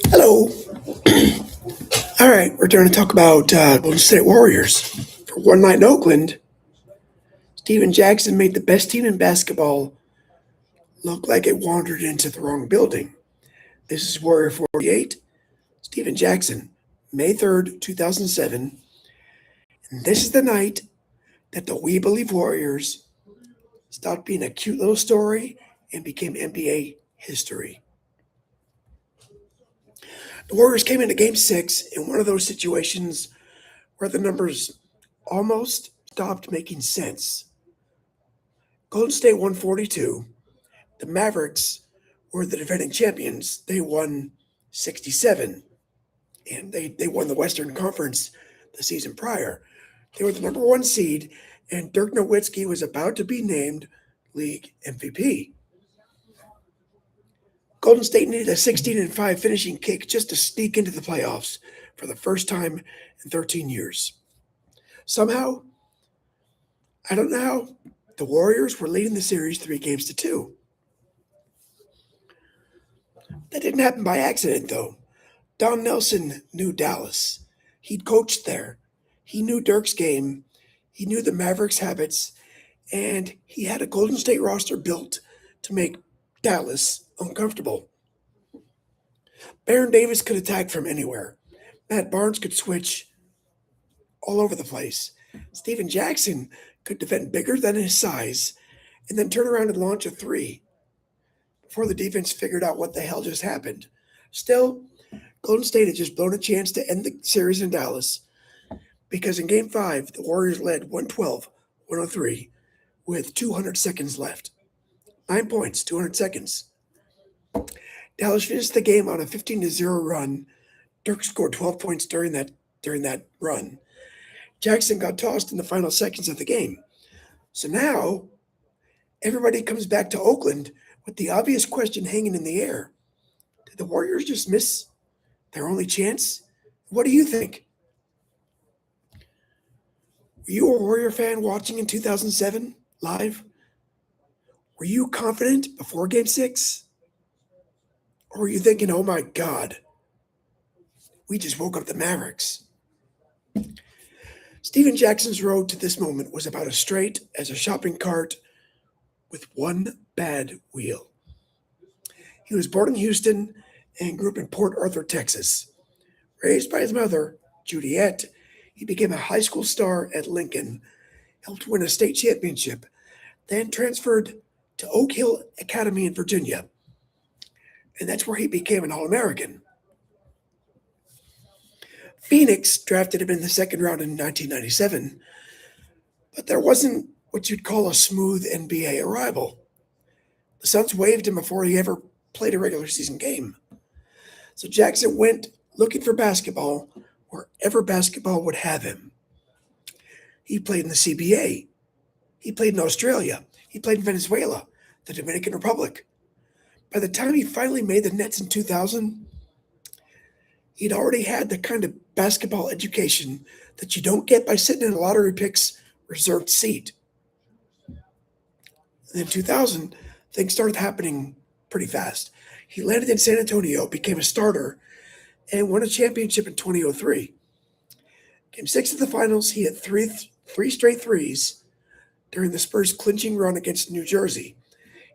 Hello. All right, we're going to talk about Golden State Warriors. For one night in Oakland, Steven Jackson made the best team in basketball look like it wandered into the wrong building. This is Warrior 48, Steven Jackson, May 3rd, 2007. And this is the night that the We Believe Warriors stopped being a cute little story and became NBA history. The Warriors came into Game 6 in one of those situations where the numbers almost stopped making sense. Golden State won 42. The Mavericks were the defending champions. They won 67, and they won the Western Conference the season prior. They were the number one seed, and Dirk Nowitzki was about to be named league MVP. Golden State needed a 16-5 finishing kick just to sneak into the playoffs for the first time in 13 years. Somehow, I don't know how, the Warriors were leading the series 3-2. That didn't happen by accident, though. Don Nelson knew Dallas. He'd coached there. He knew Dirk's game. He knew the Mavericks' habits. And he had a Golden State roster built to make Dallas uncomfortable. Baron Davis could attack from anywhere. Matt Barnes could switch all over the place. Steven Jackson could defend bigger than his size and then turn around and launch a three before the defense figured out what the hell just happened. Still, Golden State had just blown a chance to end the series in Dallas because in Game 5, the Warriors led 112-103 with 200 seconds left. 9 points, 200 seconds. Dallas finished the game on a 15-0 run. Dirk scored 12 points during that run. Jackson got tossed in the final seconds of the game. So now, everybody comes back to Oakland with the obvious question hanging in the air. Did the Warriors just miss their only chance? What do you think? Were you a Warrior fan watching in 2007 live? Were you confident before Game 6? Or were you thinking, oh my God, we just woke up the Mavericks? Steven Jackson's road to this moment was about as straight as a shopping cart with one bad wheel. He was born in Houston and grew up in Port Arthur, Texas. Raised by his mother, Juliet, he became a high school star at Lincoln, helped win a state championship, then transferred to Oak Hill Academy in Virginia. And that's where he became an All-American. Phoenix drafted him in the second round in 1997, but there wasn't what you'd call a smooth NBA arrival. The Suns waived him before he ever played a regular season game. So Jackson went looking for basketball wherever basketball would have him. He played in the CBA. He played in Australia. He played in Venezuela, the Dominican Republic. By the time he finally made the Nets in 2000, he'd already had the kind of basketball education that you don't get by sitting in a lottery pick's reserved seat. And in 2000, things started happening pretty fast. He landed in San Antonio, became a starter, and won a championship in 2003. Game 6 of the finals, he had three straight threes during the Spurs' clinching run against New Jersey.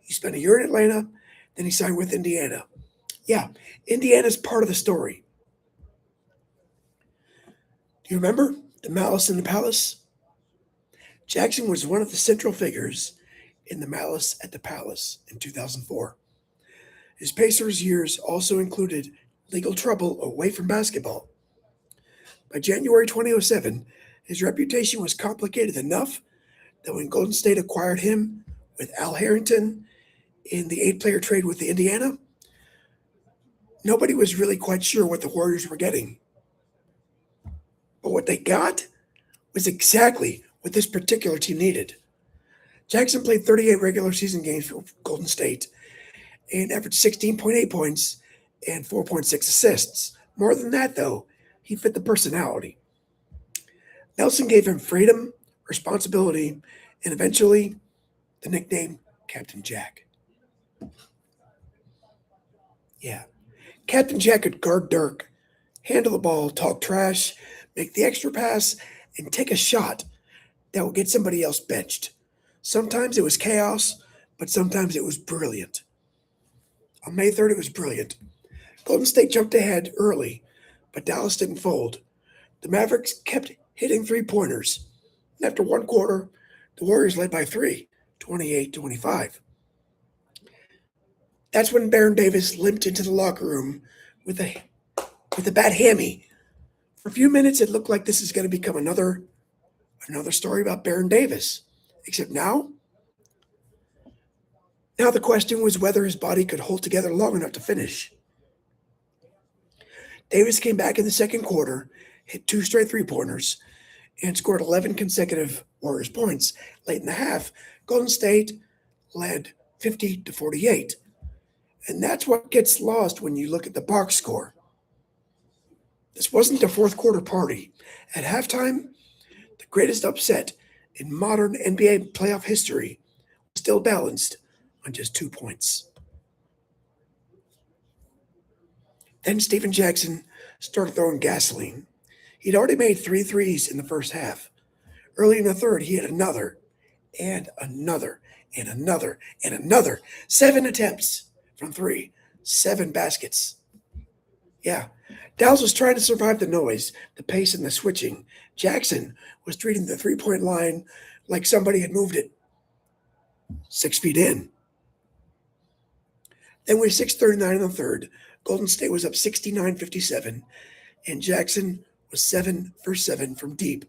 He spent a year in Atlanta, then he signed with Indiana. Yeah, Indiana's part of the story. Do you remember the Malice in the Palace? Jackson was one of the central figures in the Malice at the Palace in 2004. His Pacers years also included legal trouble away from basketball. By January 2007, his reputation was complicated enough that when Golden State acquired him with Al Harrington in the 8-player trade with the Indiana, nobody was really quite sure what the Warriors were getting. But what they got was exactly what this particular team needed. Jackson played 38 regular season games for Golden State and averaged 16.8 points and 4.6 assists. More than that, though, he fit the personality. Nelson gave him freedom, responsibility, and eventually the nickname Captain Jack. Yeah, Captain Jack could guard Dirk, handle the ball, talk trash, make the extra pass, and take a shot that would get somebody else benched. Sometimes it was chaos, but sometimes it was brilliant. On May 3rd, it was brilliant. Golden State jumped ahead early, but Dallas didn't fold. The Mavericks kept hitting three-pointers. After one quarter, the Warriors led by 3, 28-25. That's when Baron Davis limped into the locker room with a bad hammy. For a few minutes, it looked like this is going to become another story about Baron Davis. Except now the question was whether his body could hold together long enough to finish. Davis came back in the second quarter, hit 2 straight three-pointers, and scored 11 consecutive Warriors points. Late in the half, Golden State led 50-48. And that's what gets lost when you look at the box score. This wasn't a fourth quarter party. At halftime, the greatest upset in modern NBA playoff history was still balanced on just 2 points. Then Stephen Jackson started throwing gasoline. He'd already made 3 threes in the first half. Early in the third, he had another, and another, and another, and another. 7 attempts from 3, 7 baskets. Yeah, Dallas was trying to survive the noise, the pace, and the switching. Jackson was treating the three-point line like somebody had moved it 6 feet in. Then with 6:39 in the third, Golden State was up 69-57, and Jackson was 7 for 7 from deep.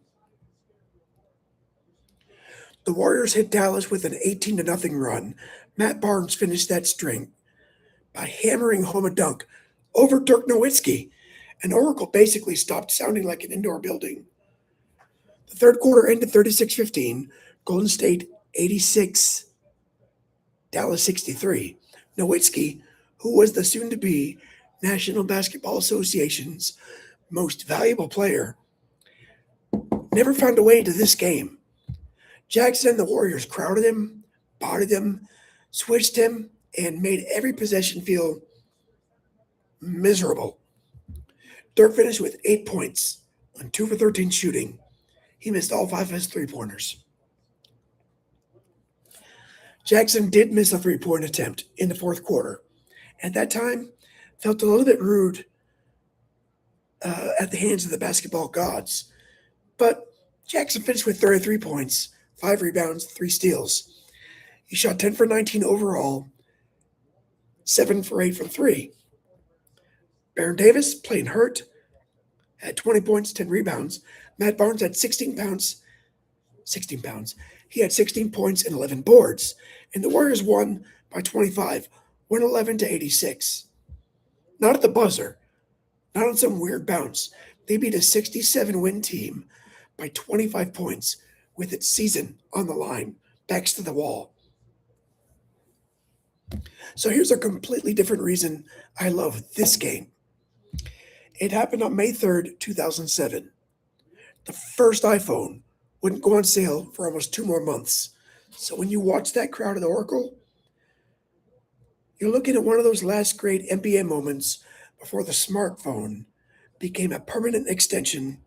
The Warriors hit Dallas with an 18-0 run. Matt Barnes finished that string by hammering home a dunk over Dirk Nowitzki, and Oracle basically stopped sounding like an indoor building. The third quarter ended 36-15, Golden State 86, Dallas 63. Nowitzki, who was the soon-to-be National Basketball Association's most valuable player, never found a way into this game. Jackson and the Warriors crowded him, bodied him, switched him, and made every possession feel miserable. Dirk finished with 8 points on 2 for 13 shooting. He missed all 5 of his three-pointers. Jackson did miss a three-point attempt in the fourth quarter. At that time, felt a little bit rude at the hands of the basketball gods. But Jackson finished with 33 points, 5 rebounds, 3 steals. He shot 10 for 19 overall, 7 for 8 from 3. Baron Davis, playing hurt, had 20 points, 10 rebounds. Matt Barnes had 16 pounds. He had 16 points and 11 boards. And the Warriors won by 25, 111-86. Not at the buzzer, not on some weird bounce. They beat a 67-win team by 25 points with its season on the line, backs to the wall. So here's a completely different reason I love this game. It happened on May 3rd, 2007. The first iPhone wouldn't go on sale for almost 2 more months. So when you watch that crowd at Oracle, you're looking at one of those last great NBA moments before the smartphone became a permanent extension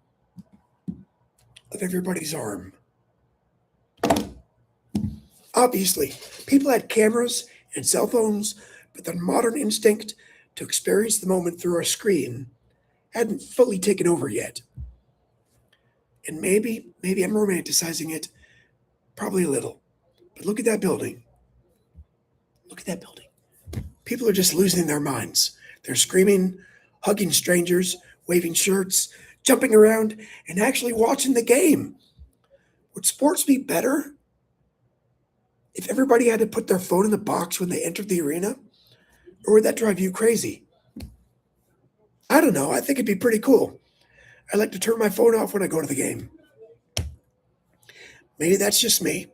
of everybody's arm. Obviously, people had cameras and cell phones, but their modern instinct to experience the moment through a screen hadn't fully taken over yet. And maybe I'm romanticizing it, probably a little. But look at that building. Look at that building. People are just losing their minds. They're screaming, hugging strangers, waving shirts, jumping around, and actually watching the game. Would sports be better if everybody had to put their phone in the box when they entered the arena? Or would that drive you crazy? I don't know. I think it'd be pretty cool. I like to turn my phone off when I go to the game. Maybe that's just me.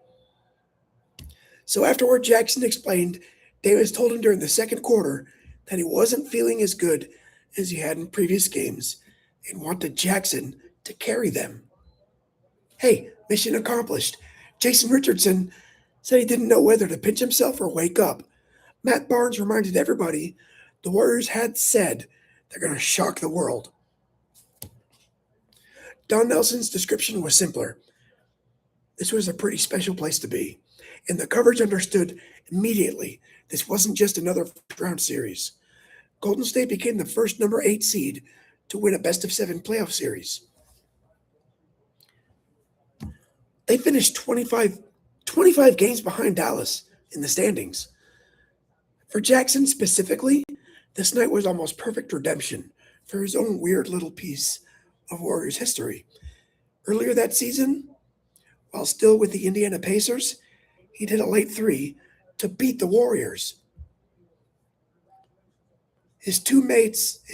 So afterward, Jackson explained Davis told him during the second quarter that he wasn't feeling as good as he had in previous games and wanted Jackson to carry them. Hey, mission accomplished. Jason Richardson said he didn't know whether to pinch himself or wake up. Matt Barnes reminded everybody The Warriors had said they're going to shock the world. Don Nelson's description was simpler. This was a pretty special place to be, and the coverage understood immediately this wasn't just another round series. Golden State became the first number 8 seed to win a best-of-7 playoff series. They finished 25 games behind Dallas in the standings. For Jackson specifically, this night was almost perfect redemption for his own weird little piece of Warriors history. Earlier that season, while still with the Indiana Pacers, he'd hit a late 3 to beat the Warriors. His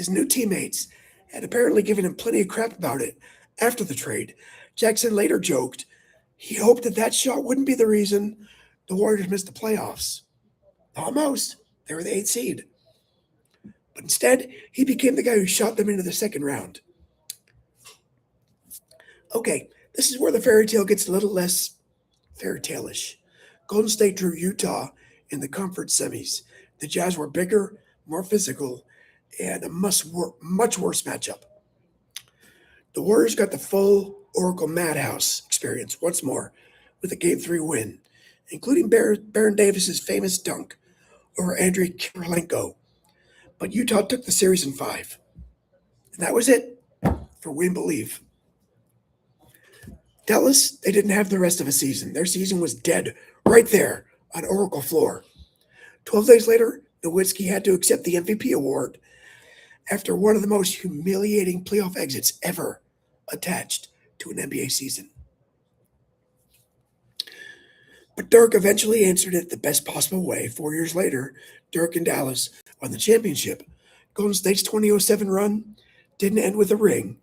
new teammates, had apparently given him plenty of crap about it after the trade. Jackson later joked he hoped that shot wouldn't be the reason the Warriors missed the playoffs. Almost. They were the 8th seed. But instead, he became the guy who shot them into the second round. Okay, this is where the fairy tale gets a little less fairy tale-ish. Golden State drew Utah in the conference semis. The Jazz were bigger, more physical, and a much worse matchup. The Warriors got the full Oracle Madhouse experience once more with a Game 3 win, including Baron Davis's famous dunk over Andrei Kirilenko. But Utah took the series in 5. And that was it for Win Believe. Dallas, they didn't have the rest of a season. Their season was dead right there on Oracle floor. 12 days later, Nowitzki had to accept the MVP award after one of the most humiliating playoff exits ever attached to an NBA season. But Dirk eventually answered it the best possible way. 4 years later, Dirk and Dallas won the championship. Golden State's 2007 run didn't end with a ring,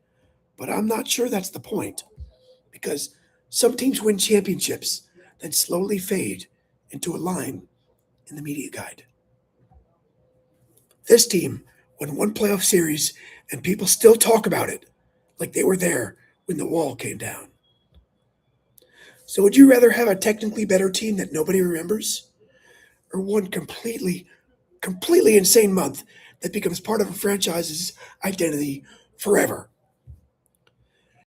but I'm not sure that's the point, because some teams win championships, then slowly fade into a line in the media guide. This team won one playoff series, and people still talk about it like they were there when the wall came down. So would you rather have a technically better team that nobody remembers, or one completely insane month that becomes part of a franchise's identity forever?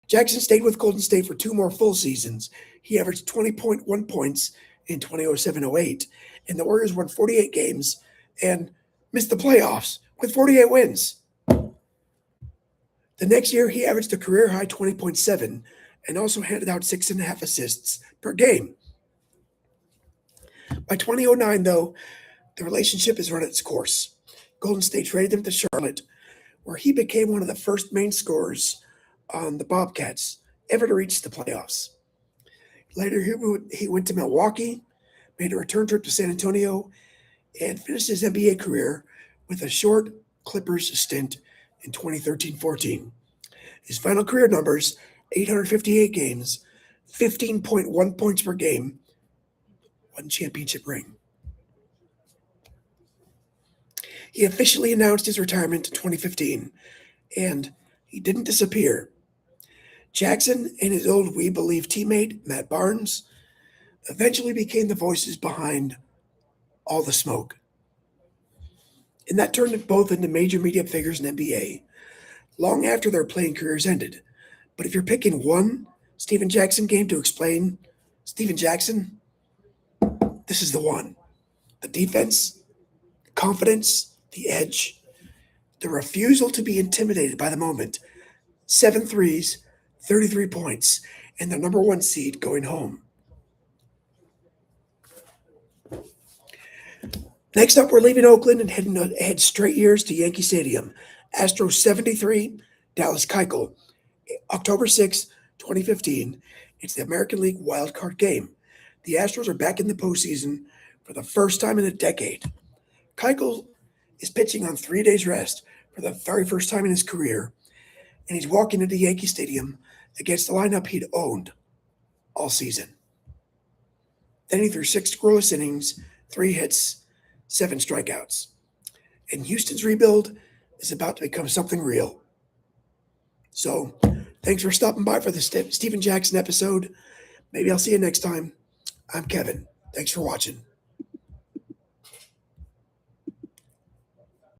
Jackson stayed with Golden State for 2 more full seasons. He averaged 20.1 points in 2007-08, and the Warriors won 48 games and missed the playoffs with 48 wins. The next year, he averaged a career-high 20.7 and also handed out 6.5 assists per game. By 2009, though, the relationship has run its course. Golden State traded him to Charlotte, where he became one of the first main scorers on the Bobcats ever to reach the playoffs. Later, he went to Milwaukee, made a return trip to San Antonio, and finished his NBA career with a short Clippers stint in 2013-14. His final career numbers: 858 games, 15.1 points per game, 1 championship ring. He officially announced his retirement in 2015, and he didn't disappear. Jackson and his old We Believe teammate, Matt Barnes, eventually became the voices behind all the smoke. And that turned them both into major media figures in NBA long after their playing careers ended. But if you're picking one Stephen Jackson game to explain Stephen Jackson, this is the one. The defense, the confidence, the edge, the refusal to be intimidated by the moment. 7 threes, 33 points, and the number 1 seed going home. Next up, we're leaving Oakland and heading ahead straight years to Yankee Stadium. Astros 73, Dallas Keuchel. October 6, 2015. It's the American League wildcard game. The Astros are back in the postseason for the first time in a decade. Keuchel is pitching on 3 days rest for the very first time in his career, and he's walking into Yankee Stadium against the lineup he'd owned all season. Then he threw 6 scoreless innings, 3 hits, 7 strikeouts. And Houston's rebuild is about to become something real. So, thanks for stopping by for the Stephen Jackson episode. Maybe I'll see you next time. I'm Kevin. Thanks for watching.